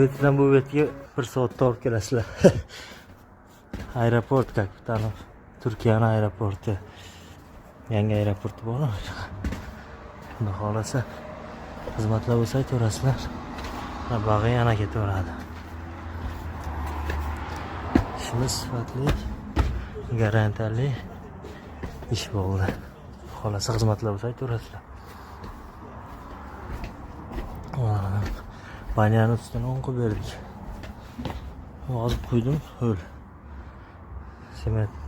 betidan bu betga 1 soatda olib kelasizlar. Aeroport kapitanov. Turkiyaning aeroporti. Yangi aeroporti bor. Xudo xolasa xizmatlar bo'lsa aytaverasizlar. Bag'i yana ketaveradi. İşimiz sifatli, garantiyali ish bo'ldi. Xolasa xizmatlar bo'lsa aytaverasizlar. Banyani ustidan o'n qo'yib berdik. Hozir quydim, ho'l. Sement